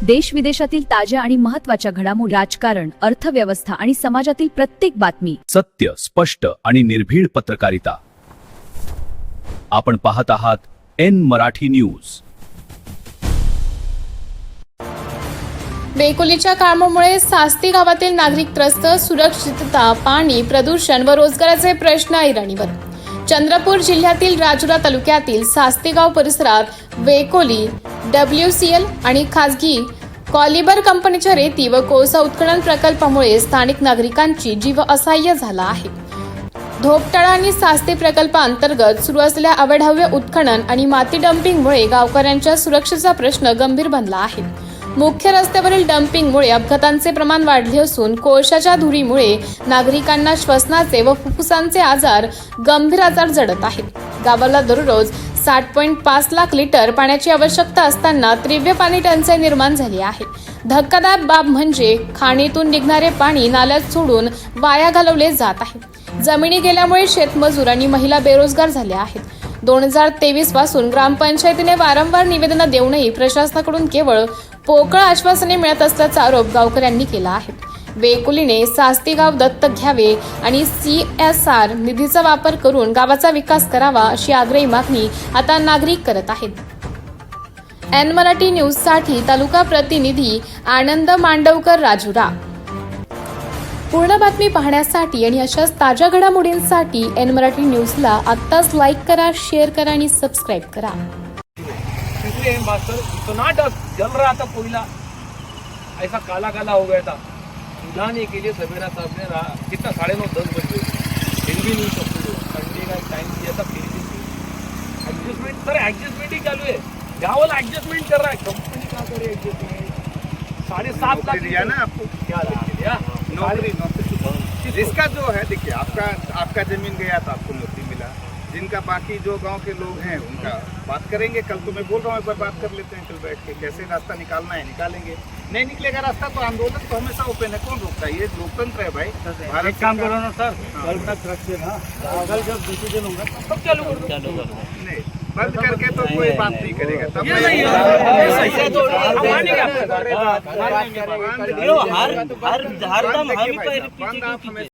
देश विदेशातील ताज्या आणि महत्त्वाच्या घडामोडी, राजकारण, अर्थव्यवस्था आणि समाजातील प्रत्येक बातमी, सत्य, स्पष्ट आणि निर्भीड पत्रकारिता. आपण पाहत आहात एन मराठी न्यूज. वेकोलीच्या कामामुळे सास्ती गावातील नागरिक त्रस्त. सुरक्षितता, पाणी, प्रदूषण व रोजगाराचे प्रश्न ऐरणीवर. चंद्रपूर जिल्ह्यातील राजुरा तालुक्यातील सास्ती गाव परिसरात वेकोली, WCL आणि खासगी कॉलिबर कंपनीच्या रेती व कोळसा उत्खनन प्रकल्पामुळे स्थानिक नागरिकांची जीव असहाय्य झाला आहे. धोपटाळा आणि सास्ती प्रकल्पाअंतर्गत सुरू असलेल्या अवैध उत्खनन आणि माती डम्पिंगमुळे गावकऱ्यांच्या सुरक्षेचा प्रश्न गंभीर बनला आहे. मुख्य रस्त्यावरील डम्पिंगमुळे अपघातांचे प्रमाण वाढले असून कोळशाच्या धुरीमुळे नागरिकांना श्वसनाचे व फुफ्फुसांचे गंभीर आजार जडत आहेत. गावाला दररोज 7.5 लाख लिटर पाण्याची आवश्यकता असताना तीव्र पाणी टंचाई निर्माण झाली आहे. धक्कादायक बाब म्हणजे खाणीतून निघणारे पाणी नाल्यात सोडून वाया घालवले जात आहे. जमिनी गेल्यामुळे शेतमजूर आणि महिला बेरोजगार झाल्या आहेत. 2023 पासून ग्रामपंचायतीने वारंवार निवेदनं देऊनही प्रशासनाकडून केवळ पोकळ आश्वासने मिळत असल्याचा आरोप गावकऱ्यांनी केला आहे. वेकोलीने सास्ती गाव दत्तक घ्यावे आणि CSR निधीचा वापर करून गावाचा विकास करावा अशी आग्रही मागणी आता नागरिक करत आहेत. एन मराठी न्यूज साठी तालुका प्रतिनिधी आनंद मांडवकर, राजुरा. पूर्ण बातमी पाहण्यासाठी आणि अशाच ताज्या घडामोडींसाठी एन मराठी न्यूजला आत्ताच लाईक करा, शेअर करा आणि सबस्क्राईब करा. इसलिए मास्टर इतना जल रहा था कोयला, ऐसा काला काला हो गया था. बुझाने के लिए सवेरा साहब ने कितना 9:30-10 बजे फिर भी नहीं सकते. संडे का टाइम दिया था, फिर भी एडजस्टमेंट. सर एडजस्टमेंट ही चालू है, गाँव एडजस्टमेंट कर रहा है. कंपनी क्या करे एडजस्टमेंट? 7.5 लाख दिया ना आपको, क्या दिया? नौकरी. जिसका जो है, देखिए आपका जमीन गया था, आपको नौकरी मिला. जिनका बाकी जो गांव के लोग हैं उनका बात करेंगे. कल तो मैं बोल रहा हूँ, एक बार बात कर लेते हैं कल बैठ के, कैसे रास्ता निकालना है निकालेंगे. नहीं निकलेगा रास्ता तो आंदोलन तो हमेशा ओपन है. कौन रोकता है? ये लोकतंत्र है भाई. भारत काम करो ना सर, कल तक रखिए ना. कल जब डिसीजन होगा तब चालू करो. नहीं बंद करके तो कोई बात नहीं करेगा. तब हर दम हम ही बंद आप हमेशा